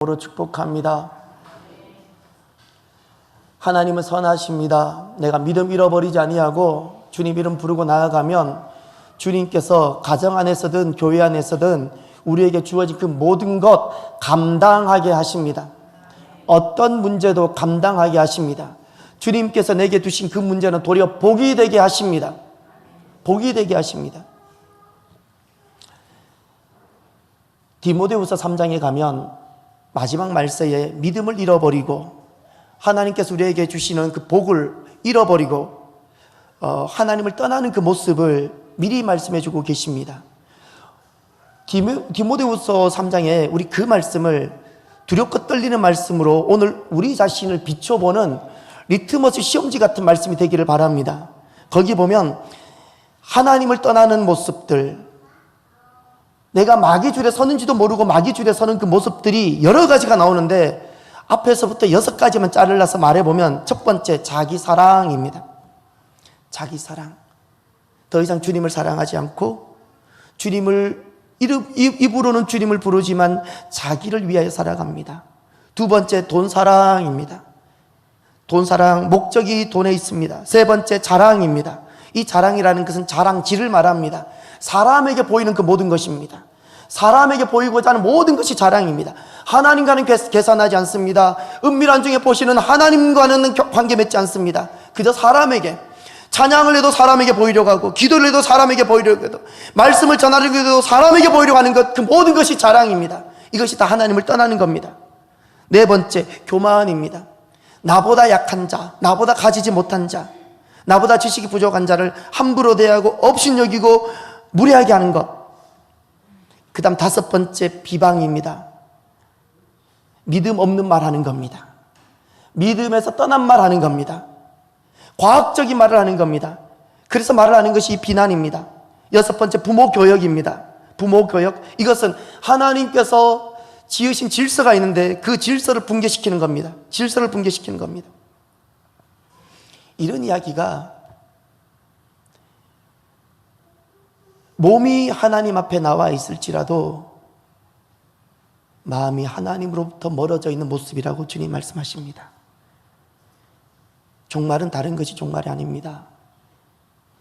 으로 축복합니다. 하나님은 선하십니다. 내가 믿음 잃어버리지 아니하고 주님 이름 부르고 나아가면 주님께서 가정 안에서든 교회 안에서든 우리에게 주어진 그 모든 것 감당하게 하십니다. 어떤 문제도 감당하게 하십니다. 주님께서 내게 두신 그 문제는 도리어 복이 되게 하십니다. 복이 되게 하십니다. 디모데후서 3장에 가면 마지막 말세에 믿음을 잃어버리고 하나님께서 우리에게 주시는 그 복을 잃어버리고 하나님을 떠나는 그 모습을 미리 말씀해 주고 계십니다. 디모데후서 3장에 우리 그 말씀을 두렵고 떨리는 말씀으로 오늘 우리 자신을 비춰보는 리트머스 시험지 같은 말씀이 되기를 바랍니다. 거기 보면 하나님을 떠나는 모습들, 내가 마귀 줄에 서는지도 모르고 마귀 줄에 서는 그 모습들이 여러 가지가 나오는데 앞에서부터 6가지만 자르려서 말해보면 첫 번째, 자기 사랑입니다. 자기 사랑. 더 이상 주님을 사랑하지 않고 입으로는 주님을 부르지만 자기를 위하여 살아갑니다. 두 번째, 돈 사랑입니다. 돈 사랑, 목적이 돈에 있습니다. 세 번째, 자랑입니다. 이 자랑이라는 것은 자랑질을 말합니다. 사람에게 보이는 그 모든 것입니다. 사람에게 보이고자 하는 모든 것이 자랑입니다. 하나님과는 계산하지 않습니다. 은밀한 중에 보시는 하나님과는 관계 맺지 않습니다. 그저 사람에게, 찬양을 해도 사람에게 보이려고 하고, 기도를 해도 사람에게 보이려고 해도, 말씀을 전하려고 해도 사람에게 보이려고 하는 것, 그 모든 것이 자랑입니다. 이것이 다 하나님을 떠나는 겁니다. 네 번째, 교만입니다. 나보다 약한 자, 나보다 가지지 못한 자, 나보다 지식이 부족한 자를 함부로 대하고 업신여기고 무례하게 하는 것. 그 다음 다섯 번째, 비방입니다. 믿음 없는 말 하는 겁니다. 믿음에서 떠난 말 하는 겁니다. 과학적인 말을 하는 겁니다. 그래서 말을 하는 것이 비난입니다. 여섯 번째, 부모 교역입니다. 부모 교역. 이것은 하나님께서 지으신 질서가 있는데 그 질서를 붕괴시키는 겁니다. 질서를 붕괴시키는 겁니다. 이런 이야기가 몸이 하나님 앞에 나와 있을지라도 마음이 하나님으로부터 멀어져 있는 모습이라고 주님 말씀하십니다. 종말은 다른 것이 종말이 아닙니다.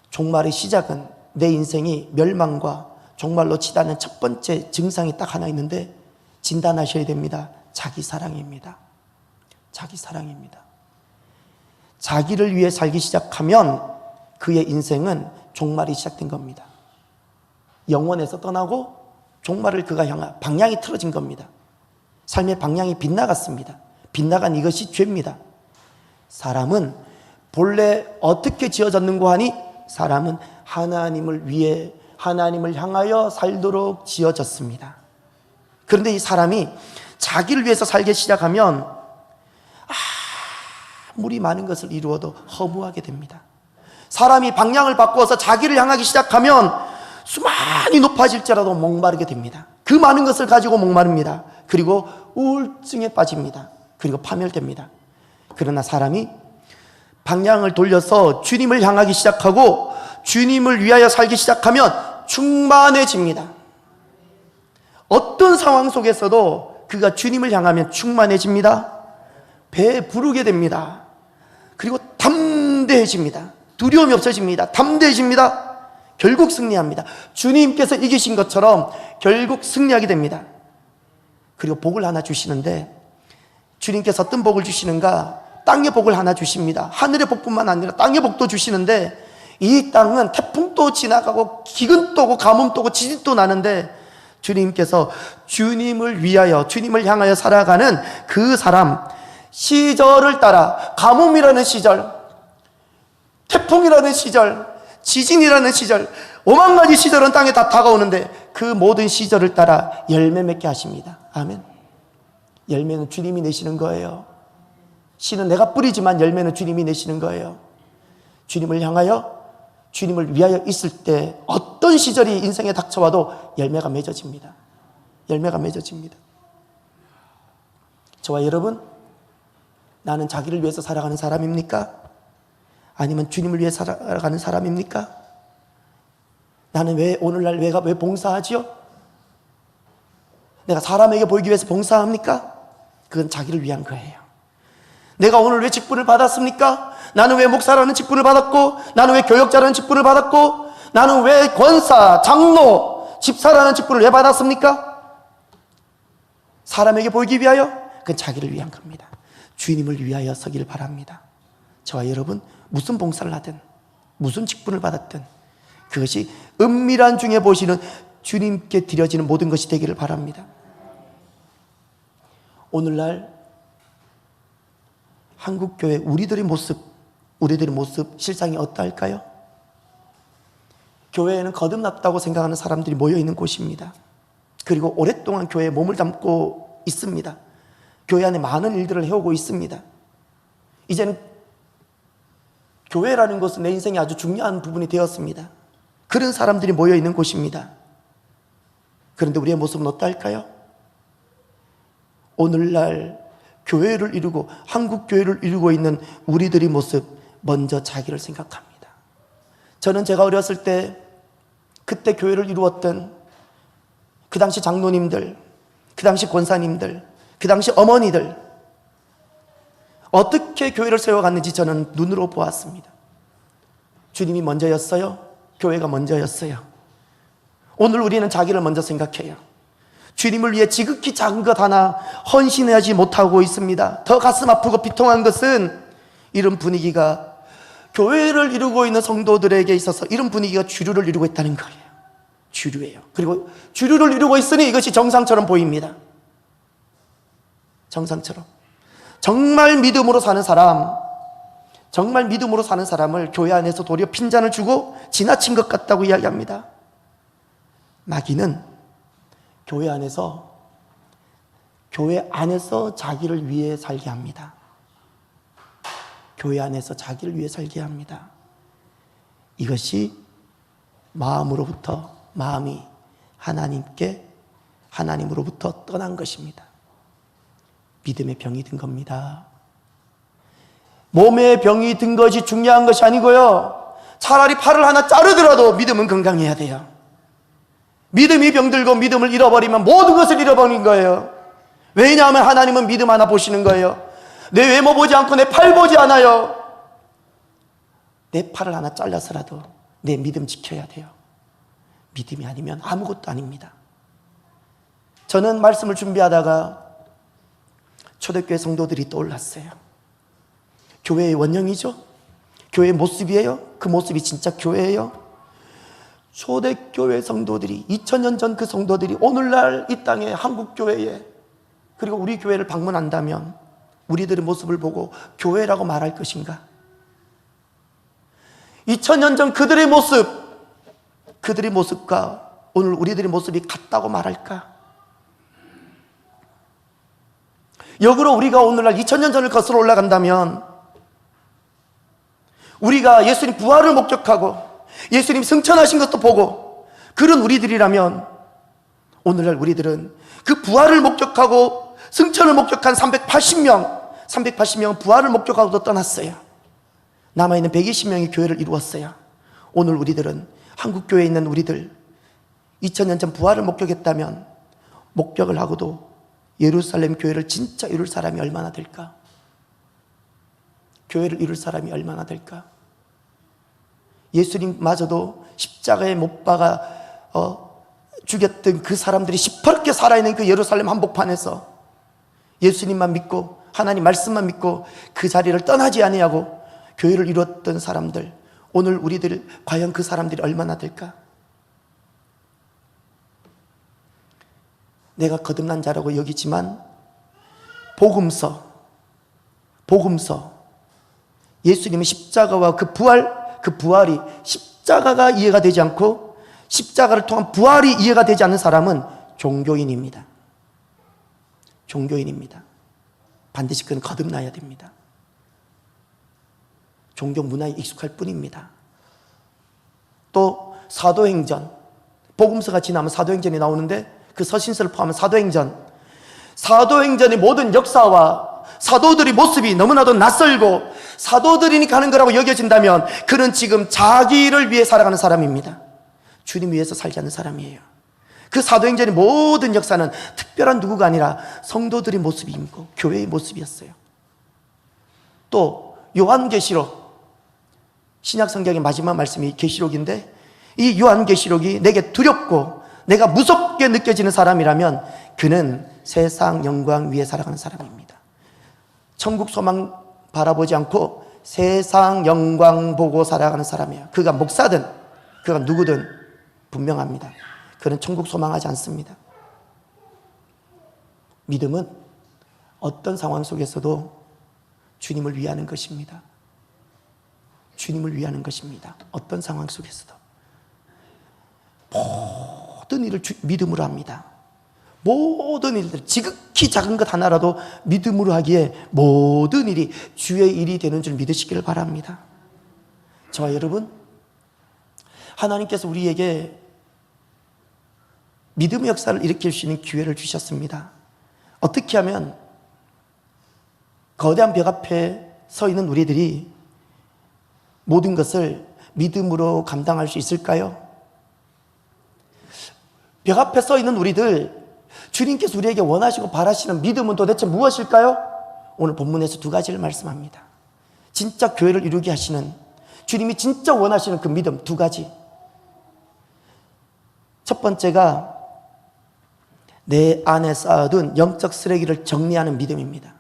종말의 시작은 내 인생이 멸망과 종말로 치닫는 첫 번째 증상이 딱 하나 있는데 진단하셔야 됩니다. 자기 사랑입니다. 자기 사랑입니다. 자기를 위해 살기 시작하면 그의 인생은 종말이 시작된 겁니다. 영원에서 떠나고 종말을 그가 향한 방향이 틀어진 겁니다. 삶의 방향이 빗나갔습니다. 빗나간 이것이 죄입니다. 사람은 본래 어떻게 지어졌는고 하니 사람은 하나님을 위해 하나님을 향하여 살도록 지어졌습니다. 그런데 이 사람이 자기를 위해서 살기 시작하면 아무리 많은 것을 이루어도 허무하게 됩니다. 사람이 방향을 바꾸어서 자기를 향하기 시작하면 수많이 높아질지라도 목마르게 됩니다. 그 많은 것을 가지고 목마릅니다. 그리고 우울증에 빠집니다. 그리고 파멸됩니다. 그러나 사람이 방향을 돌려서 주님을 향하기 시작하고 주님을 위하여 살기 시작하면 충만해집니다. 어떤 상황 속에서도 그가 주님을 향하면 충만해집니다. 배에 부르게 됩니다. 그리고 담대해집니다. 두려움이 없어집니다. 담대해집니다. 결국 승리합니다. 주님께서 이기신 것처럼 결국 승리하게 됩니다. 그리고 복을 하나 주시는데 주님께서 어떤 복을 주시는가? 땅의 복을 하나 주십니다. 하늘의 복뿐만 아니라 땅의 복도 주시는데 이 땅은 태풍도 지나가고 기근도 오고 가뭄도 오고 지진도 나는데 주님께서 주님을 위하여 주님을 향하여 살아가는 그 사람, 시절을 따라 가뭄이라는 시절, 태풍이라는 시절, 지진이라는 시절, 5만 가지 시절은 땅에 다 다가오는데 그 모든 시절을 따라 열매 맺게 하십니다. 아멘. 열매는 주님이 내시는 거예요. 씨는 내가 뿌리지만 열매는 주님이 내시는 거예요. 주님을 향하여 주님을 위하여 있을 때 어떤 시절이 인생에 닥쳐와도 열매가 맺어집니다. 열매가 맺어집니다. 저와 여러분, 나는 자기를 위해서 살아가는 사람입니까? 아니면 주님을 위해 살아가는 사람입니까? 나는 왜 오늘날 왜 봉사하지요? 내가 사람에게 보이기 위해서 봉사합니까? 그건 자기를 위한 거예요. 내가 오늘 왜 직분을 받았습니까? 나는 왜 목사라는 직분을 받았고, 나는 왜 교역자라는 직분을 받았고, 나는 왜 권사, 장로, 집사라는 직분을 왜 받았습니까? 사람에게 보이기 위하여? 그건 자기를 위한 겁니다. 주님을 위하여 서기를 바랍니다. 저와 여러분, 무슨 봉사를 하든 무슨 직분을 받았든 그것이 은밀한 중에 보시는 주님께 드려지는 모든 것이 되기를 바랍니다. 오늘날 한국교회 우리들의 모습 실상이 어떠할까요? 교회에는 거듭났다고 생각하는 사람들이 모여있는 곳입니다. 그리고 오랫동안 교회에 몸을 담고 있습니다. 교회 안에 많은 일들을 해오고 있습니다. 이제는 교회라는 것은 내 인생에 아주 중요한 부분이 되었습니다. 그런 사람들이 모여있는 곳입니다. 그런데 우리의 모습은 어떨까요? 오늘날 교회를 이루고 한국교회를 이루고 있는 우리들의 모습, 먼저 자기를 생각합니다. 저는 제가 어렸을 때 그때 교회를 이루었던 그 당시 장로님들, 그 당시 권사님들, 그 당시 어머니들 어떻게 교회를 세워갔는지 저는 눈으로 보았습니다. 주님이 먼저였어요? 교회가 먼저였어요? 오늘 우리는 자기를 먼저 생각해요. 주님을 위해 지극히 작은 것 하나 헌신하지 못하고 있습니다. 더 가슴 아프고 비통한 것은 이런 분위기가 교회를 이루고 있는 성도들에게 있어서 이런 분위기가 주류를 이루고 있다는 거예요. 주류예요. 그리고 주류를 이루고 있으니 이것이 정상처럼 보입니다. 정상처럼. 정말 믿음으로 사는 사람을 교회 안에서 도리어 핀잔을 주고 지나친 것 같다고 이야기합니다. 마귀는 교회 안에서 자기를 위해 살게 합니다. 교회 안에서 자기를 위해 살게 합니다. 이것이 마음이 하나님으로부터 떠난 것입니다. 믿음의 병이 든 겁니다. 몸에 병이 든 것이 중요한 것이 아니고요. 차라리 팔을 하나 자르더라도 믿음은 건강해야 돼요. 믿음이 병들고 믿음을 잃어버리면 모든 것을 잃어버린 거예요. 왜냐하면 하나님은 믿음 하나 보시는 거예요. 내 외모 보지 않고 내 팔 보지 않아요. 내 팔을 하나 잘라서라도 내 믿음 지켜야 돼요. 믿음이 아니면 아무것도 아닙니다. 저는 말씀을 준비하다가 초대교회 성도들이 떠올랐어요. 교회의 원형이죠. 교회의 모습이에요. 그 모습이 진짜 교회예요. 초대교회 성도들이 2000년 전 그 성도들이 오늘날 이 땅에 한국교회에 그리고 우리 교회를 방문한다면 우리들의 모습을 보고 교회라고 말할 것인가? 2000년 전 그들의 모습과 오늘 우리들의 모습이 같다고 말할까? 역으로 우리가 오늘날 2000년 전을 거슬러 올라간다면 우리가 예수님 부활을 목격하고 예수님 승천하신 것도 보고 그런 우리들이라면 오늘날 우리들은 그 부활을 목격하고 승천을 목격한 380명은 부활을 목격하고도 떠났어요. 남아있는 120명이 교회를 이루었어요. 오늘 우리들은 한국교회에 있는 우리들 2000년 전 부활을 목격했다면 목격을 하고도 예루살렘 교회를 진짜 이룰 사람이 얼마나 될까? 교회를 이룰 사람이 얼마나 될까? 예수님마저도 십자가에 못 박아 죽였던 그 사람들이 시퍼렇게 살아있는 그 예루살렘 한복판에서 예수님만 믿고 하나님 말씀만 믿고 그 자리를 떠나지 아니하고 교회를 이루었던 사람들, 오늘 우리들 과연 그 사람들이 얼마나 될까? 내가 거듭난 자라고 여기지만 복음서 예수님의 십자가와 그 부활이 십자가가 이해가 되지 않고 십자가를 통한 부활이 이해가 되지 않는 사람은 종교인입니다. 반드시 그는 거듭나야 됩니다. 종교 문화에 익숙할 뿐입니다. 또 사도행전, 복음서가 지나면 사도행전이 나오는데 그 서신서를 포함한 사도행전의 모든 역사와 사도들의 모습이 너무나도 낯설고 사도들이니 가는 거라고 여겨진다면 그는 지금 자기를 위해 살아가는 사람입니다. 주님 위해서 살지 않는 사람이에요. 그 사도행전의 모든 역사는 특별한 누구가 아니라 성도들의 모습이고 교회의 모습이었어요. 또 요한계시록, 신약성경의 마지막 말씀이 계시록인데, 이 요한계시록이 내게 두렵고 내가 무섭게 느껴지는 사람이라면 그는 세상 영광 위에 살아가는 사람입니다. 천국 소망 바라보지 않고 세상 영광 보고 살아가는 사람이에요. 그가 목사든 그가 누구든 분명합니다. 그는 천국 소망하지 않습니다. 믿음은 어떤 상황 속에서도 주님을 위하는 것입니다. 주님을 위하는 것입니다. 어떤 상황 속에서도 모든 일을 믿음으로 합니다. 모든 일들, 지극히 작은 것 하나라도 믿음으로 하기에 모든 일이 주의 일이 되는 줄 믿으시기를 바랍니다. 저와 여러분, 하나님께서 우리에게 믿음의 역사를 일으킬 수 있는 기회를 주셨습니다. 어떻게 하면 거대한 벽 앞에 서 있는 우리들이 모든 것을 믿음으로 감당할 수 있을까요? 벽 앞에 서 있는 우리들, 주님께서 우리에게 원하시고 바라시는 믿음은 도대체 무엇일까요? 오늘 본문에서 두 가지를 말씀합니다. 진짜 교회를 이루게 하시는, 주님이 진짜 원하시는 그 믿음 두 가지. 첫 번째가 내 안에 쌓아둔 영적 쓰레기를 정리하는 믿음입니다.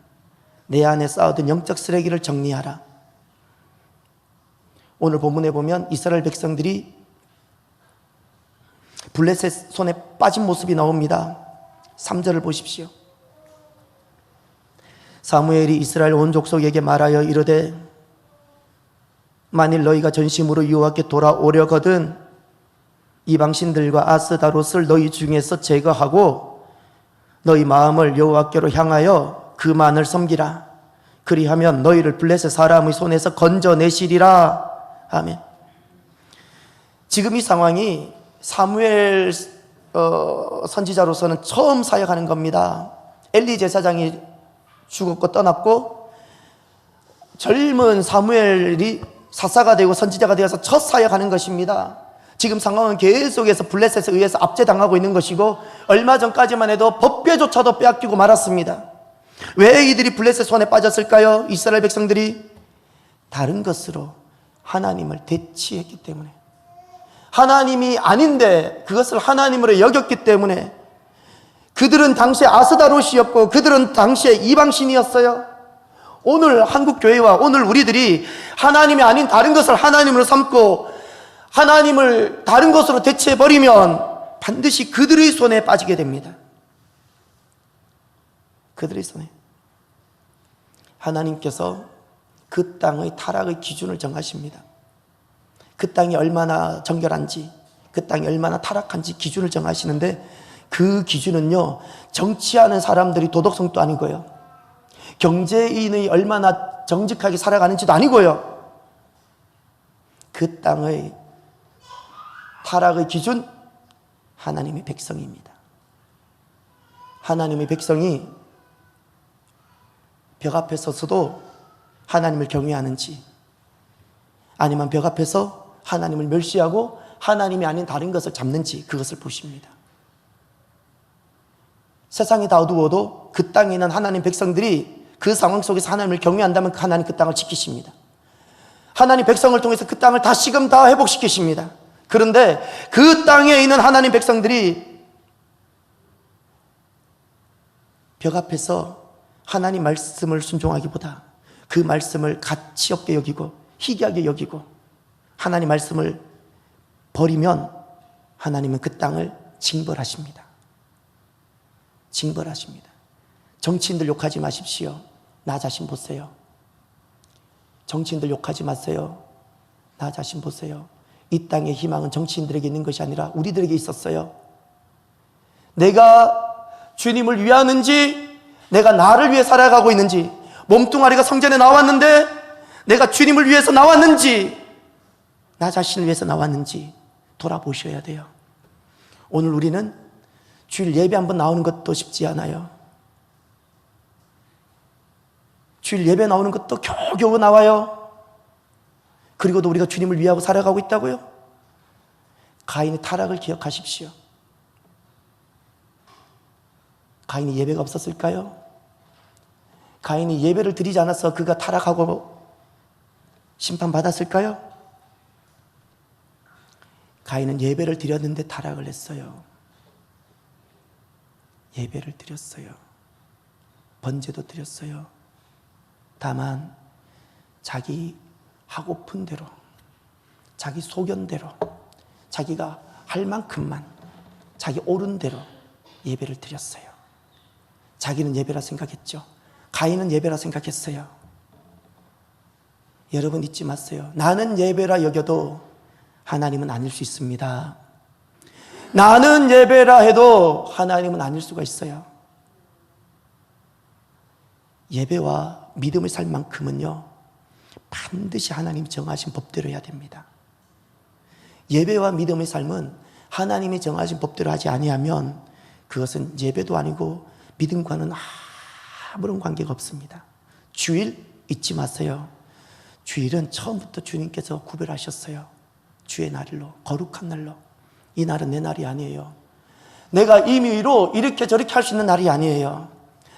내 안에 쌓아둔 영적 쓰레기를 정리하라. 오늘 본문에 보면 이스라엘 백성들이 블레셋 손에 빠진 모습이 나옵니다. 3절을 보십시오. 사무엘이 이스라엘 온 족속에게 말하여 이르되 만일 너희가 전심으로 여호와께 돌아오려거든 이방신들과 아스다롯을 너희 중에서 제거하고 너희 마음을 여호와께로 향하여 그만을 섬기라. 그리하면 너희를 블레셋 사람의 손에서 건져내시리라. 아멘. 지금 이 상황이 사무엘 선지자로서는 처음 사역하는 겁니다. 엘리 제사장이 죽었고 떠났고 젊은 사무엘이 사사가 되고 선지자가 되어서 첫 사역하는 것입니다. 지금 상황은 계속해서 블레셋에 의해서 압제당하고 있는 것이고 얼마 전까지만 해도 법궤조차도 빼앗기고 말았습니다. 왜 이들이 블레셋 손에 빠졌을까요? 이스라엘 백성들이 다른 것으로 하나님을 대치했기 때문에, 하나님이 아닌데 그것을 하나님으로 여겼기 때문에, 그들은 당시에 아스다롯이었고 그들은 당시에 이방신이었어요. 오늘 한국교회와 오늘 우리들이 하나님이 아닌 다른 것을 하나님으로 삼고 하나님을 다른 것으로 대체해버리면 반드시 그들의 손에 빠지게 됩니다. 그들의 손에. 하나님께서 그 땅의 타락의 기준을 정하십니다. 그 땅이 얼마나 정결한지, 그 땅이 얼마나 타락한지 기준을 정하시는데, 그 기준은요, 정치하는 사람들이 도덕성도 아니고요, 경제인이 얼마나 정직하게 살아가는지도 아니고요, 그 땅의 타락의 기준, 하나님의 백성입니다. 하나님의 백성이 벽 앞에 서서도 하나님을 경외하는지, 아니면 벽 앞에서 하나님을 멸시하고 하나님이 아닌 다른 것을 잡는지, 그것을 보십니다. 세상이 다 어두워도 그 땅에 있는 하나님 백성들이 그 상황 속에서 하나님을 경외한다면 하나님 그 땅을 지키십니다. 하나님 백성을 통해서 그 땅을 다시금 다 회복시키십니다. 그런데 그 땅에 있는 하나님 백성들이 벽 앞에서 하나님 말씀을 순종하기보다 그 말씀을 가치 없게 여기고 희귀하게 여기고 하나님 말씀을 버리면 하나님은 그 땅을 징벌하십니다. 징벌하십니다. 정치인들 욕하지 마십시오. 나 자신 보세요. 정치인들 욕하지 마세요. 나 자신 보세요. 이 땅의 희망은 정치인들에게 있는 것이 아니라 우리들에게 있었어요. 내가 주님을 위하는지, 내가 나를 위해 살아가고 있는지, 몸뚱아리가 성전에 나왔는데 내가 주님을 위해서 나왔는지, 나 자신을 위해서 나왔는지 돌아보셔야 돼요. 오늘 우리는 주일 예배 한번 나오는 것도 쉽지 않아요. 주일 예배 나오는 것도 겨우겨우 나와요. 그리고도 우리가 주님을 위하고 살아가고 있다고요? 가인의 타락을 기억하십시오. 가인이 예배가 없었을까요? 가인이 예배를 드리지 않아서 그가 타락하고 심판받았을까요? 가인은 예배를 드렸는데 타락을 했어요. 예배를 드렸어요. 번제도 드렸어요. 다만 자기 하고픈 대로, 자기 소견대로, 자기가 할 만큼만, 자기 옳은 대로 예배를 드렸어요. 자기는 예배라 생각했죠. 가인은 예배라 생각했어요. 여러분 잊지 마세요. 나는 예배라 여겨도 하나님은 아닐 수 있습니다. 나는 예배라 해도 하나님은 아닐 수가 있어요. 예배와 믿음을 살 만큼은요, 반드시 하나님이 정하신 법대로 해야 됩니다. 예배와 믿음의 삶은 하나님이 정하신 법대로 하지 아니하면 그것은 예배도 아니고 믿음과는 아무런 관계가 없습니다. 주일 잊지 마세요. 주일은 처음부터 주님께서 구별하셨어요. 주의 날로, 거룩한 날로. 이 날은 내 날이 아니에요. 내가 임의로 이렇게 저렇게 할 수 있는 날이 아니에요.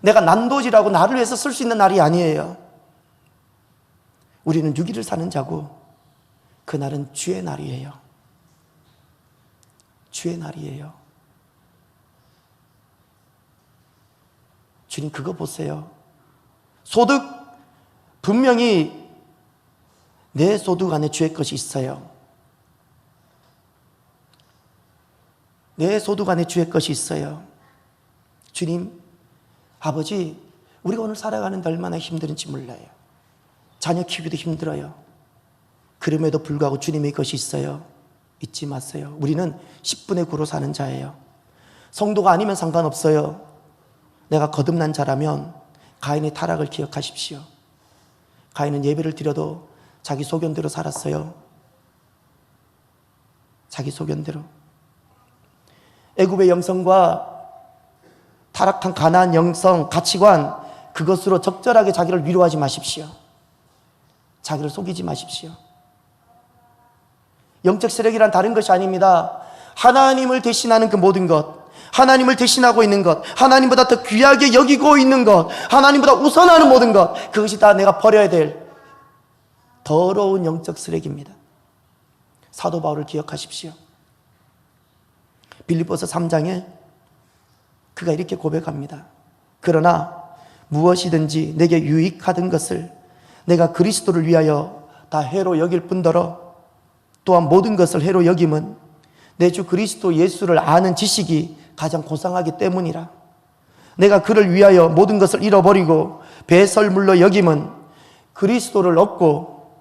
내가 난도질하고 나를 위해서 쓸 수 있는 날이 아니에요. 우리는 6일을 사는 자고 그날은 주의 날이에요. 주의 날이에요. 주님 그거 보세요. 소득 분명히 내 소득 안에 주의 것이 있어요. 내 소득 안에 주의 것이 있어요. 주님, 아버지, 우리가 오늘 살아가는데 얼마나 힘든지 몰라요. 자녀 키우기도 힘들어요. 그럼에도 불구하고 주님의 것이 있어요. 잊지 마세요. 우리는 10분의 9로 사는 자예요. 성도가 아니면 상관없어요. 내가 거듭난 자라면 가인의 타락을 기억하십시오. 가인은 예배를 드려도 자기 소견대로 살았어요. 자기 소견대로. 애굽의 영성과 타락한 가나안 영성, 가치관, 그것으로 적절하게 자기를 위로하지 마십시오. 자기를 속이지 마십시오. 영적 쓰레기란 다른 것이 아닙니다. 하나님을 대신하는 그 모든 것, 하나님을 대신하고 있는 것, 하나님보다 더 귀하게 여기고 있는 것, 하나님보다 우선하는 모든 것, 그것이 다 내가 버려야 될 더러운 영적 쓰레기입니다. 사도 바울을 기억하십시오. 빌립보서 3장에 그가 이렇게 고백합니다. 그러나 무엇이든지 내게 유익하던 것을 내가 그리스도를 위하여 다 해로 여길 뿐더러 또한 모든 것을 해로 여김은 내 주 그리스도 예수를 아는 지식이 가장 고상하기 때문이라. 내가 그를 위하여 모든 것을 잃어버리고 배설물로 여김은 그리스도를 얻고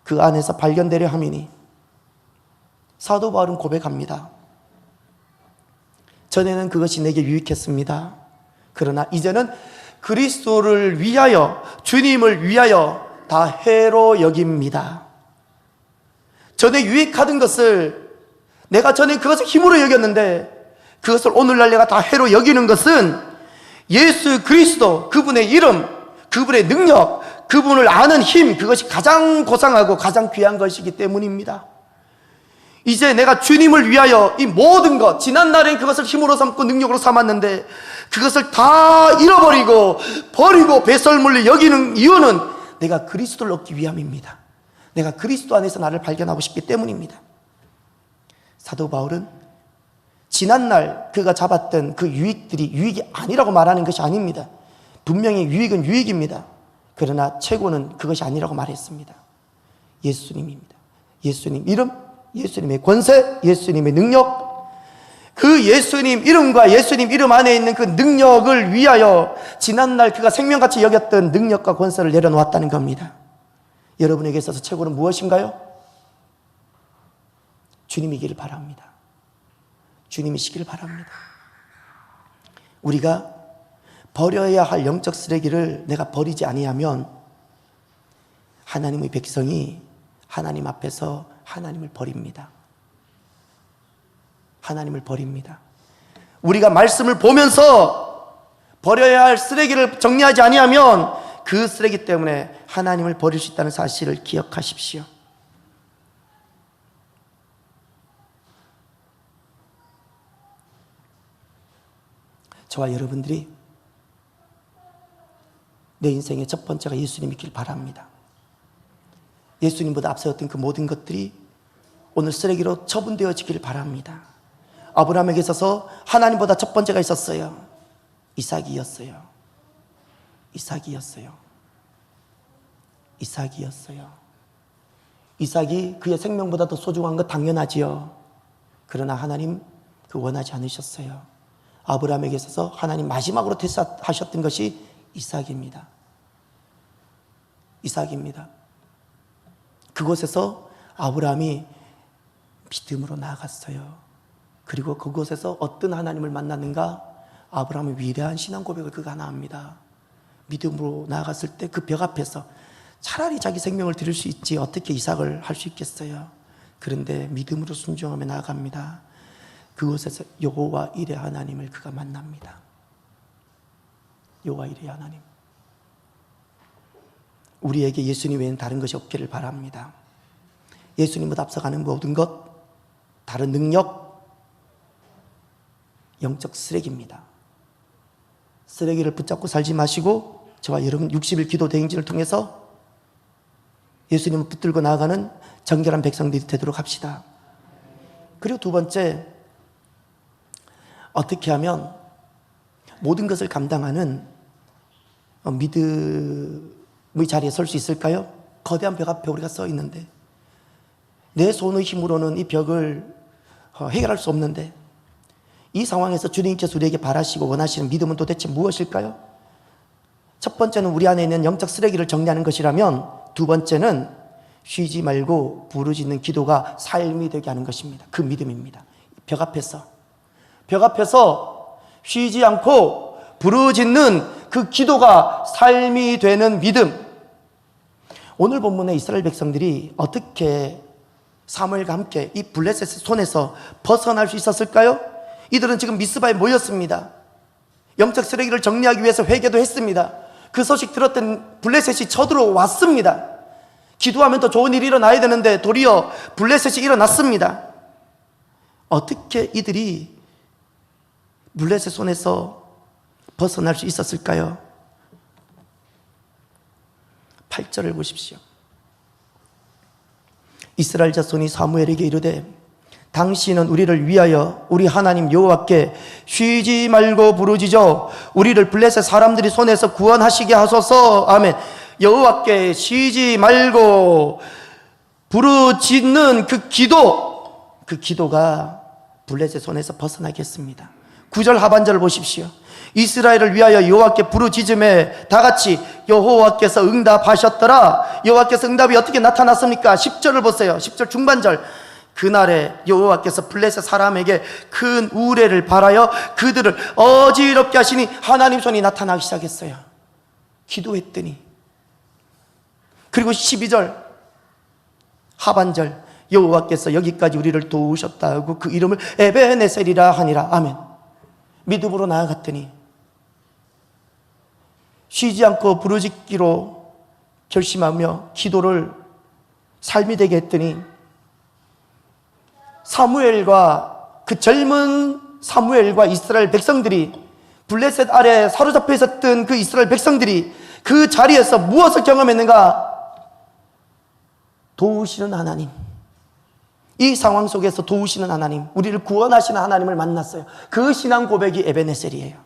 그 안에서 발견되려 함이니. 사도 바울은 고백합니다. 전에는 그것이 내게 유익했습니다. 그러나 이제는 그리스도를 위하여, 주님을 위하여 다 해로 여깁니다. 전에 유익하던 것을, 내가 전에 그것을 힘으로 여겼는데 그것을 오늘날 내가 다 해로 여기는 것은 예수 그리스도, 그분의 이름, 그분의 능력, 그분을 아는 힘, 그것이 가장 고상하고 가장 귀한 것이기 때문입니다. 이제 내가 주님을 위하여 이 모든 것, 지난날엔 그것을 힘으로 삼고 능력으로 삼았는데 그것을 다 잃어버리고 버리고 배설물로 여기는 이유는 내가 그리스도를 얻기 위함입니다. 내가 그리스도 안에서 나를 발견하고 싶기 때문입니다. 사도 바울은 지난날 그가 잡았던 그 유익들이 유익이 아니라고 말하는 것이 아닙니다. 분명히 유익은 유익입니다. 그러나 최고는 그것이 아니라고 말했습니다. 예수님입니다. 예수님 이름, 예수님의 권세, 예수님의 능력, 그 예수님 이름과 예수님 이름 안에 있는 그 능력을 위하여 지난날 그가 생명같이 여겼던 능력과 권세를 내려놓았다는 겁니다. 여러분에게 있어서 최고는 무엇인가요? 주님이기를 바랍니다. 주님이시기를 바랍니다. 우리가 버려야 할 영적 쓰레기를 내가 버리지 아니하면 하나님의 백성이 하나님 앞에서 하나님을 버립니다. 하나님을 버립니다. 우리가 말씀을 보면서 버려야 할 쓰레기를 정리하지 아니하면 그 쓰레기 때문에 하나님을 버릴 수 있다는 사실을 기억하십시오. 저와 여러분들이 내 인생의 첫 번째가 예수님이길 바랍니다. 예수님보다 앞서였던 그 모든 것들이 오늘 쓰레기로 처분되어지길 바랍니다. 아브라함에게 있어서 하나님보다 첫 번째가 있었어요. 이삭이었어요. 이삭이 그의 생명보다 더 소중한 것 당연하지요. 그러나 하나님 그 원하지 않으셨어요. 아브라함에게 있어서 하나님 마지막으로 택하셨던 것이 이삭입니다. 그곳에서 아브라함이 믿음으로 나아갔어요. 그리고 그곳에서 어떤 하나님을 만났는가? 아브라함의 위대한 신앙 고백을 그가 하나 합니다. 믿음으로 나아갔을 때 그 벽 앞에서 차라리 자기 생명을 드릴 수 있지 어떻게 이삭을 할 수 있겠어요? 그런데 믿음으로 순종하며 나아갑니다. 그곳에서 여호와 이레 하나님을 그가 만납니다. 여호와 이레 하나님. 우리에게 예수님 외에는 다른 것이 없기를 바랍니다. 예수님보다 앞서가는 모든 것, 다른 능력, 영적 쓰레기입니다. 쓰레기를 붙잡고 살지 마시고 저와 여러분 60일 기도 대행진을 통해서 예수님을 붙들고 나아가는 정결한 백성들이 되도록 합시다. 그리고 두 번째, 어떻게 하면 모든 것을 감당하는 믿음의 자리에 설 수 있을까요? 거대한 벽 앞에 우리가 서 있는데 내 손의 힘으로는 이 벽을 해결할 수 없는데 이 상황에서 주님께서 우리에게 바라시고 원하시는 믿음은 도대체 무엇일까요? 첫 번째는 우리 안에 있는 영적 쓰레기를 정리하는 것이라면 두 번째는 쉬지 말고 부르짖는 기도가 삶이 되게 하는 것입니다. 그 믿음입니다. 벽 앞에서 쉬지 않고 부르짖는 그 기도가 삶이 되는 믿음. 오늘 본문의 이스라엘 백성들이 어떻게 사무엘과 함께 이 블레셋의 손에서 벗어날 수 있었을까요? 이들은 지금 미스바에 모였습니다. 영적 쓰레기를 정리하기 위해서 회개도 했습니다. 그 소식 들었던 블레셋이 쳐들어왔습니다. 기도하면 더 좋은 일이 일어나야 되는데 도리어 블레셋이 일어났습니다. 어떻게 이들이 블레셋 손에서 벗어날 수 있었을까요? 8절을 보십시오. 이스라엘 자손이 사무엘에게 이르되 당신은 우리를 위하여 우리 하나님 여호와께 쉬지 말고 부르짖어 우리를 블레셋 사람들이 손에서 구원하시게 하소서. 아멘. 여호와께 쉬지 말고 부르짖는 그 기도가 블레셋 손에서 벗어나게 했습니다. 9절 하반절을 보십시오. 이스라엘을 위하여 여호와께 부르짖음에 다같이 여호와께서 응답하셨더라. 여호와께서 응답이 어떻게 나타났습니까? 10절을 보세요. 10절 중반절. 그날에 여호와께서 블레셋 사람에게 큰 우레를 발하여 그들을 어지럽게 하시니 하나님 손이 나타나기 시작했어요. 기도했더니. 그리고 12절 하반절. 여호와께서 여기까지 우리를 도우셨다고 그 이름을 에베네셀이라 하니라. 아멘. 믿음으로 나아갔더니 쉬지 않고 부르짖기로 결심하며 기도를 삶이 되게 했더니 사무엘과 그 젊은 사무엘과 이스라엘 백성들이 블레셋 아래 사로잡혀 있었던 그 이스라엘 백성들이 그 자리에서 무엇을 경험했는가? 도우시는 하나님, 이 상황 속에서 도우시는 하나님, 우리를 구원하시는 하나님을 만났어요. 그 신앙 고백이 에베네셀이에요.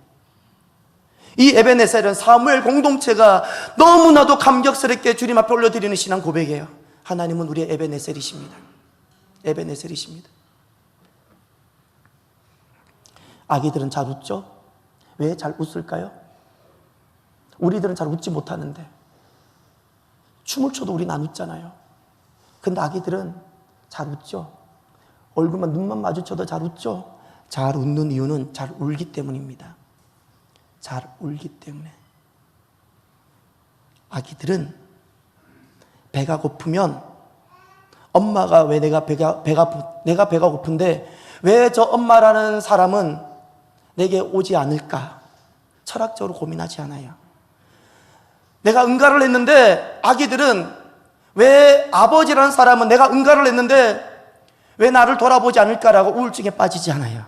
이 에베네셀은 사무엘 공동체가 너무나도 감격스럽게 주님 앞에 올려드리는 신앙 고백이에요. 하나님은 우리의 에베네셀이십니다. 에베네셀이십니다. 아기들은 잘 웃죠? 왜 잘 웃을까요? 우리들은 잘 웃지 못하는데 춤을 춰도 우리는 안 웃잖아요. 근데 아기들은 잘 웃죠. 얼굴만 눈만 마주쳐도 잘 웃죠. 잘 웃는 이유는 잘 울기 때문입니다. 잘 울기 때문에. 아기들은 배가 고프면 엄마가 왜 내가 배가 고픈데 왜 저 엄마라는 사람은 내게 오지 않을까? 철학적으로 고민하지 않아요. 내가 응가를 했는데 아기들은 왜 아버지라는 사람은 내가 응가를 했는데 왜 나를 돌아보지 않을까라고 우울증에 빠지지 않아요.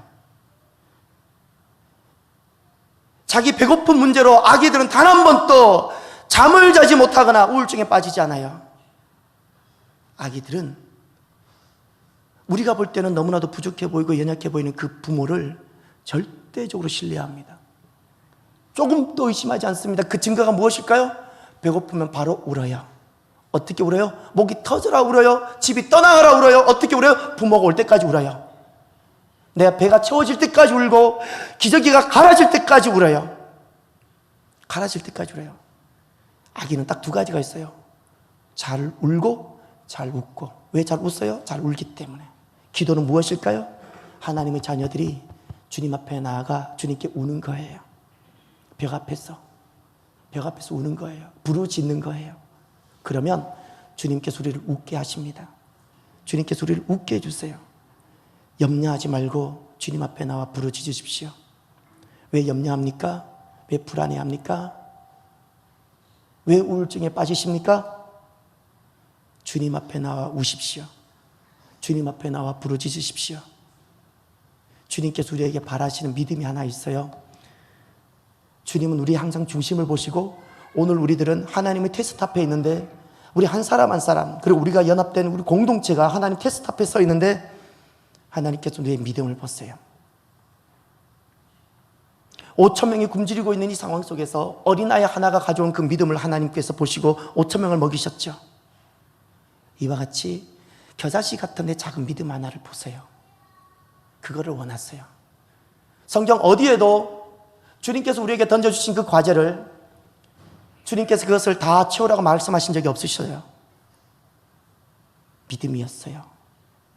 자기 배고픈 문제로 아기들은 단 한 번도 잠을 자지 못하거나 우울증에 빠지지 않아요. 아기들은 우리가 볼 때는 너무나도 부족해 보이고 연약해 보이는 그 부모를 절대적으로 신뢰합니다. 조금도 의심하지 않습니다. 그 증거가 무엇일까요? 배고프면 바로 울어요. 어떻게 울어요? 목이 터져라 울어요. 집이 떠나가라 울어요. 어떻게 울어요? 부모가 올 때까지 울어요. 내 배가 채워질 때까지 울고 기저귀가 갈아질 때까지 울어요. 갈아질 때까지 울어요. 아기는 딱 두 가지가 있어요. 잘 울고 잘 웃고. 왜 잘 웃어요? 잘 울기 때문에. 기도는 무엇일까요? 하나님의 자녀들이 주님 앞에 나아가 주님께 우는 거예요. 벽 앞에서 우는 거예요. 부르짖는 거예요. 그러면 주님께서 우리를 웃게 하십니다. 주님께서 우리를 웃게 해주세요. 염려하지 말고 주님 앞에 나와 부르짖으십시오. 왜 염려합니까? 왜 불안해합니까? 왜 우울증에 빠지십니까? 주님 앞에 나와 우십시오. 주님 앞에 나와 부르짖으십시오. 주님께서 우리에게 바라시는 믿음이 하나 있어요. 주님은 우리 항상 중심을 보시고 오늘 우리들은 하나님의 테스트 앞에 있는데 우리 한 사람 한 사람 그리고 우리가 연합된 우리 공동체가 하나님 테스트 앞에 서 있는데 하나님께서 우리의 믿음을 보세요. 5천 명이 굶주리고 있는 이 상황 속에서 어린아이 하나가 가져온 그 믿음을 하나님께서 보시고 5천 명을 먹이셨죠. 이와 같이 겨자씨 같은 내 작은 믿음 하나를 보세요. 그거를 원하세요. 성경 어디에도 주님께서 우리에게 던져주신 그 과제를 주님께서 그것을 다 채우라고 말씀하신 적이 없으셔요. 믿음이었어요.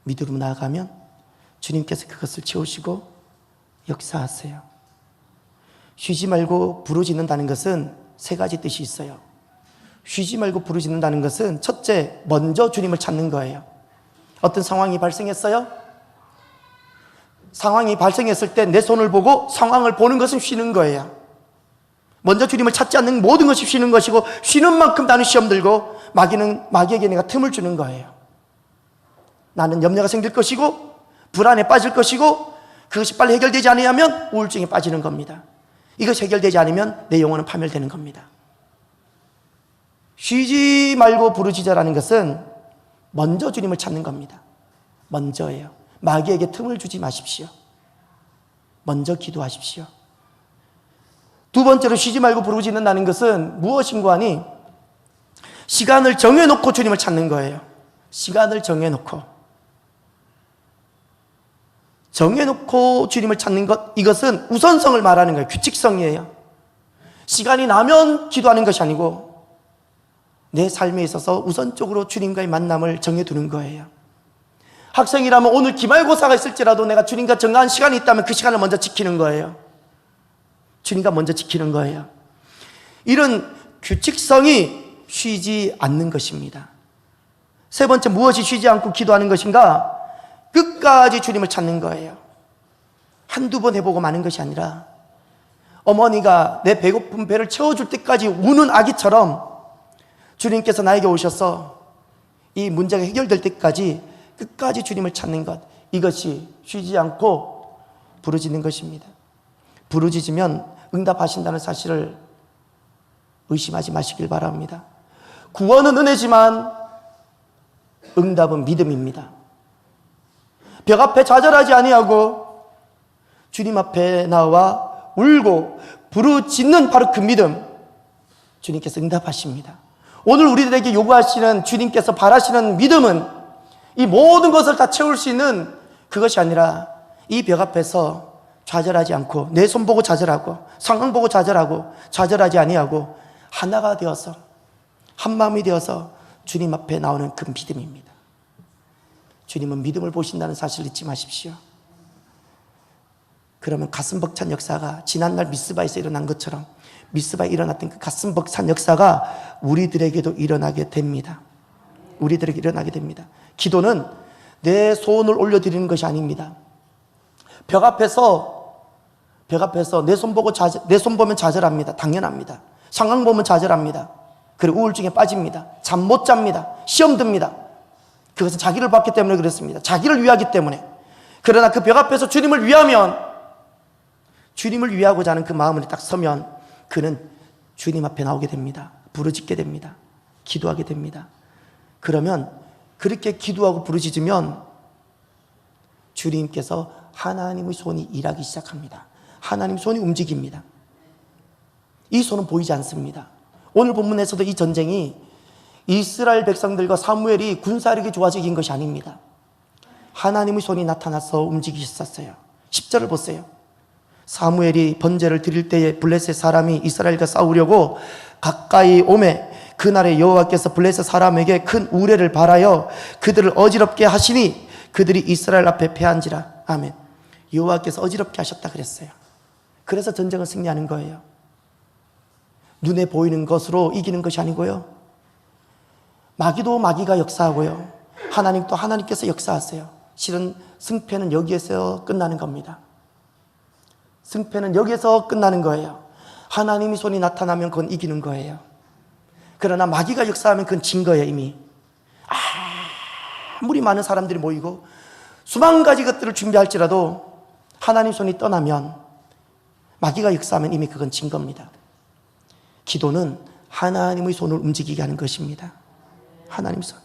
믿음으로 나아가면 주님께서 그것을 채우시고 역사하세요. 쉬지 말고 부르짖는다는 것은 세 가지 뜻이 있어요. 쉬지 말고 부르짖는다는 것은 첫째, 먼저 주님을 찾는 거예요. 어떤 상황이 발생했어요? 상황이 발생했을 때 내 손을 보고 상황을 보는 것은 쉬는 거예요. 먼저 주님을 찾지 않는 모든 것이 쉬는 것이고 쉬는 만큼 나는 시험 들고 마귀에게 내가 틈을 주는 거예요. 나는 염려가 생길 것이고 불안에 빠질 것이고 그것이 빨리 해결되지 않으면 우울증에 빠지는 겁니다. 이것이 해결되지 않으면 내 영혼은 파멸되는 겁니다. 쉬지 말고 부르짖으라는 것은 먼저 주님을 찾는 겁니다. 먼저예요. 마귀에게 틈을 주지 마십시오. 먼저 기도하십시오. 두 번째로 쉬지 말고 부르짖는다는 것은 무엇인가 하니 시간을 정해놓고 주님을 찾는 거예요. 시간을 정해놓고 주님을 찾는 것, 이것은 우선성을 말하는 거예요. 규칙성이에요. 시간이 나면 기도하는 것이 아니고 내 삶에 있어서 우선적으로 주님과의 만남을 정해두는 거예요. 학생이라면 오늘 기말고사가 있을지라도 내가 주님과 정한 시간이 있다면 그 시간을 먼저 지키는 거예요. 주님과 먼저 지키는 거예요. 이런 규칙성이 쉬지 않는 것입니다. 세 번째, 무엇이 쉬지 않고 기도하는 것인가? 끝까지 주님을 찾는 거예요. 한두 번 해보고 마는 것이 아니라 어머니가 내 배고픈 배를 채워줄 때까지 우는 아기처럼 주님께서 나에게 오셔서 이 문제가 해결될 때까지 끝까지 주님을 찾는 것, 이것이 쉬지 않고 부르짖는 것입니다. 부르짖으면 응답하신다는 사실을 의심하지 마시길 바랍니다. 구원은 은혜지만 응답은 믿음입니다. 벽 앞에 좌절하지 아니하고 주님 앞에 나와 울고 부르짖는 바로 그 믿음, 주님께서 응답하십니다. 오늘 우리들에게 요구하시는, 주님께서 바라시는 믿음은 이 모든 것을 다 채울 수 있는 그것이 아니라 이 벽 앞에서 좌절하지 않고 내 손 보고 좌절하고 상황 보고 좌절하지 아니하고 하나가 되어서 한 마음이 되어서 주님 앞에 나오는 그 믿음입니다. 주님은 믿음을 보신다는 사실을 잊지 마십시오. 그러면 가슴 벅찬 역사가 지난날 미스바에서 일어난 것처럼 미스바에 일어났던 그 가슴 벅찬 역사가 우리들에게도 일어나게 됩니다. 우리들에게 일어나게 됩니다. 기도는 내 손을 올려드리는 것이 아닙니다. 벽 앞에서 내 손 보면 좌절합니다. 당연합니다. 상황 보면 좌절합니다. 그리고 우울증에 빠집니다. 잠 못 잡니다. 시험 듭니다. 그것은 자기를 봤기 때문에 그렇습니다. 자기를 위하기 때문에. 그러나 그 벽 앞에서 주님을 위하면, 주님을 위하고자 하는 그 마음을 딱 서면 그는 주님 앞에 나오게 됩니다. 부르짖게 됩니다. 기도하게 됩니다. 그러면 그렇게 기도하고 부르짖으면 주님께서 하나님의 손이 일하기 시작합니다. 하나님 손이 움직입니다. 이 손은 보이지 않습니다. 오늘 본문에서도 이 전쟁이 이스라엘 백성들과 사무엘이 군사력이 좋아져 이긴 것이 아닙니다. 하나님의 손이 나타나서 움직이셨어요. 10절을 보세요. 사무엘이 번제를 드릴 때에 블레셋 사람이 이스라엘과 싸우려고 가까이 오매 그날에 여호와께서 블레셋 사람에게 큰 우레를 발하여 그들을 어지럽게 하시니 그들이 이스라엘 앞에 패한지라. 아멘. 여호와께서 어지럽게 하셨다 그랬어요. 그래서 전쟁을 승리하는 거예요. 눈에 보이는 것으로 이기는 것이 아니고요. 마귀도 마귀가 역사하고요. 하나님도 하나님께서 역사하세요. 실은 승패는 여기에서 끝나는 겁니다. 승패는 여기에서 끝나는 거예요. 하나님의 손이 나타나면 그건 이기는 거예요. 그러나 마귀가 역사하면 그건 진 거예요. 이미 아무리 많은 사람들이 모이고 수만 가지 것들을 준비할지라도 하나님 손이 떠나면, 마귀가 역사하면 이미 그건 진 겁니다. 기도는 하나님의 손을 움직이게 하는 것입니다. 하나님 손.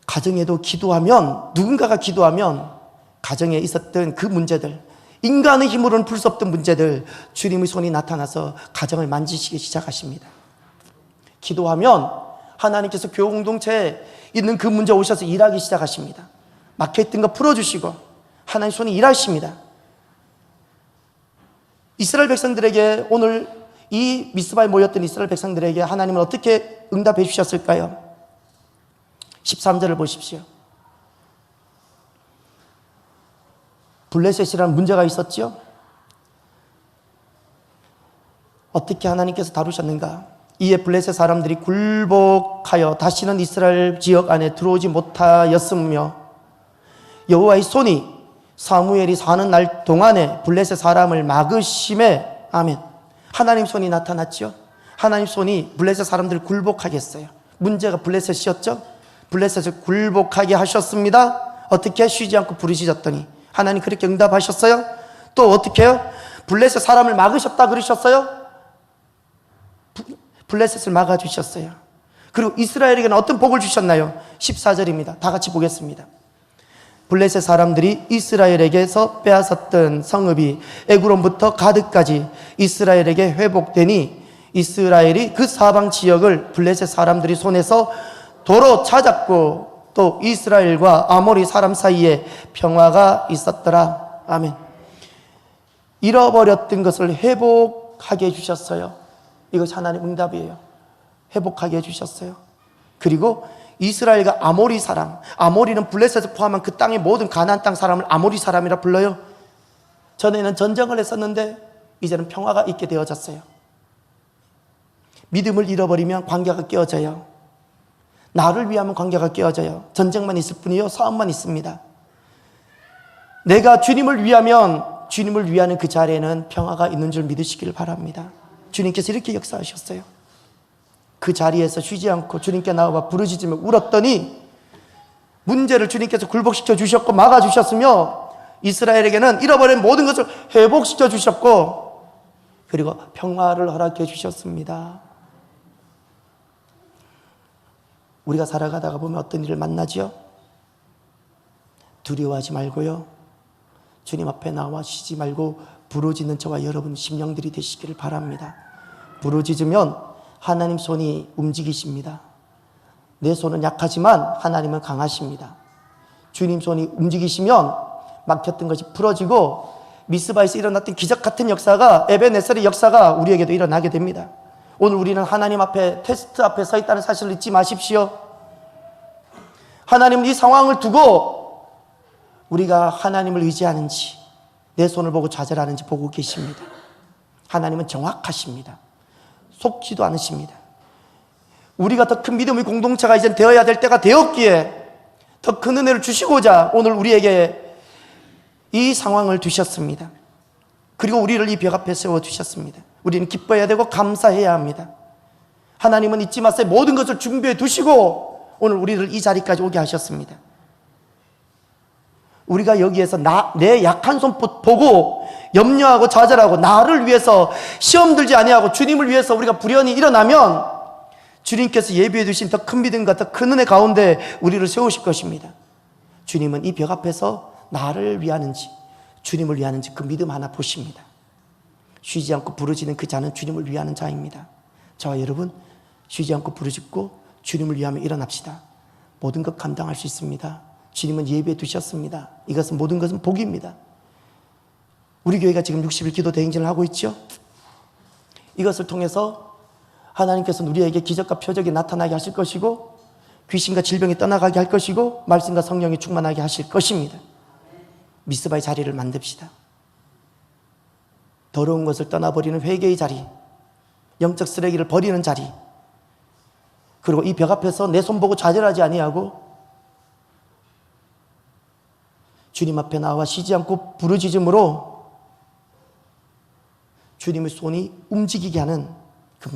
가정에도 기도하면, 누군가가 기도하면 가정에 있었던 그 문제들, 인간의 힘으로는 풀 수 없던 문제들, 주님의 손이 나타나서 가정을 만지시기 시작하십니다. 기도하면 하나님께서 교회 공동체에 있는 그 문제 오셔서 일하기 시작하십니다. 막혀있던 거 풀어주시고 하나님 손이 일하십니다. 이스라엘 백성들에게, 오늘 이 미스바에 모였던 이스라엘 백성들에게 하나님은 어떻게 응답해 주셨을까요? 13절을 보십시오. 블레셋이라는 문제가 있었지요. 어떻게 하나님께서 다루셨는가? 이에 블레셋 사람들이 굴복하여 다시는 이스라엘 지역 안에 들어오지 못하였으며 여호와의 손이 사무엘이 사는 날 동안에 블레셋 사람을 막으심에, 아멘. 하나님 손이 나타났죠. 하나님 손이 블레셋 사람들을 굴복하게 했어요. 문제가 블레셋이었죠. 블레셋을 굴복하게 하셨습니다. 어떻게? 쉬지 않고 부르짖었더니 하나님 그렇게 응답하셨어요. 또 어떻게 해요? 블레셋 사람을 막으셨다 그러셨어요. 블레셋을 막아주셨어요. 그리고 이스라엘에게는 어떤 복을 주셨나요? 14절입니다. 다 같이 보겠습니다. 블레셋 사람들이 이스라엘에게서 빼앗았던 성읍이 에그론부터 가드까지 이스라엘에게 회복되니 이스라엘이 그 사방 지역을 블레셋 사람들이 손에서 도로 찾았고 또 이스라엘과 아모리 사람 사이에 평화가 있었더라. 아멘. 잃어버렸던 것을 회복하게 해주셨어요. 이것이 하나님 응답이에요. 회복하게 해주셨어요. 그리고 이스라엘과 아모리 사람, 아모리는 블레셋을 포함한 그 땅의 모든 가나안 땅 사람을 아모리 사람이라 불러요. 전에는 전쟁을 했었는데 이제는 평화가 있게 되어졌어요. 믿음을 잃어버리면 관계가 깨어져요. 나를 위하면 관계가 깨어져요. 전쟁만 있을 뿐이요, 싸움만 있습니다. 내가 주님을 위하면 주님을 위하는 그 자리에는 평화가 있는 줄 믿으시길 바랍니다. 주님께서 이렇게 역사하셨어요. 그 자리에서 쉬지 않고 주님께 나와 부르짖으며 울었더니 문제를 주님께서 굴복시켜 주셨고 막아주셨으며 이스라엘에게는 잃어버린 모든 것을 회복시켜 주셨고 그리고 평화를 허락해 주셨습니다. 우리가 살아가다가 보면 어떤 일을 만나지요? 두려워하지 말고요, 주님 앞에 나와 쉬지 말고 부르짖는 저와 여러분 심령들이 되시기를 바랍니다. 부르짖으면 하나님 손이 움직이십니다. 내 손은 약하지만 하나님은 강하십니다. 주님 손이 움직이시면 막혔던 것이 풀어지고 미스바에서 일어났던 기적 같은 역사가, 에베네셀의 역사가 우리에게도 일어나게 됩니다. 오늘 우리는 하나님 앞에, 테스트 앞에 서 있다는 사실을 잊지 마십시오. 하나님은 이 상황을 두고 우리가 하나님을 의지하는지 내 손을 보고 좌절하는지 보고 계십니다. 하나님은 정확하십니다. 속지도 않으십니다. 우리가 더 큰 믿음의 공동체가 이제 되어야 될 때가 되었기에 더 큰 은혜를 주시고자 오늘 우리에게 이 상황을 두셨습니다. 그리고 우리를 이 벽 앞에 세워두셨습니다. 우리는 기뻐해야 되고 감사해야 합니다. 하나님은 잊지 마세요. 모든 것을 준비해 두시고 오늘 우리를 이 자리까지 오게 하셨습니다. 우리가 여기에서 내 약한 손 보고 염려하고 좌절하고 나를 위해서 시험 들지 아니하고 주님을 위해서 우리가 불연히 일어나면 주님께서 예비해 두신 더 큰 믿음과 더 큰 은혜 가운데 우리를 세우실 것입니다. 주님은 이 벽 앞에서 나를 위하는지 주님을 위하는지 그 믿음 하나 보십니다. 쉬지 않고 부르짖는 그 자는 주님을 위하는 자입니다. 저와 여러분 쉬지 않고 부르짖고 주님을 위하며 일어납시다. 모든 것 감당할 수 있습니다. 주님은 예비해 두셨습니다. 이것은 모든 것은 복입니다. 우리 교회가 지금 60일 기도 대행진을 하고 있죠. 이것을 통해서 하나님께서는 우리에게 기적과 표적이 나타나게 하실 것이고 귀신과 질병이 떠나가게 할 것이고 말씀과 성령이 충만하게 하실 것입니다. 미스바의 자리를 만듭시다. 더러운 것을 떠나버리는 회개의 자리, 영적 쓰레기를 버리는 자리, 그리고 이 벽 앞에서 내 손 보고 좌절하지 아니하고 주님 앞에 나와 쉬지 않고 부르짖음으로 주님의 손이 움직이게 하는 그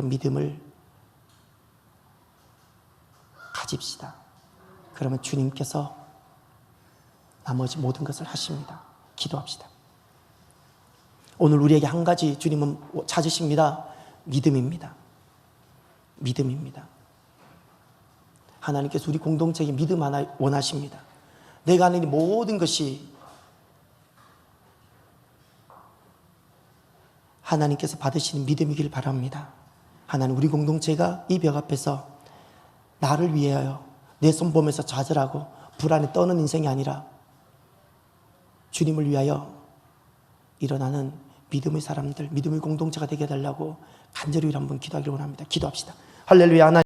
믿음을 가집시다. 그러면 주님께서 나머지 모든 것을 하십니다. 기도합시다. 오늘 우리에게 한 가지 주님은 찾으십니다. 믿음입니다. 믿음입니다. 하나님께서 우리 공동체에 믿음 하나 원하십니다. 내가 하는 이 모든 것이 하나님께서 받으시는 믿음이길 바랍니다. 하나님, 우리 공동체가 이 벽 앞에서 나를 위하여 내 손 보면서 좌절하고 불안에 떠는 인생이 아니라 주님을 위하여 일어나는 믿음의 사람들, 믿음의 공동체가 되게 해달라고 간절히 한번 기도하기를 원합니다. 기도합시다. 할렐루야. 하나님.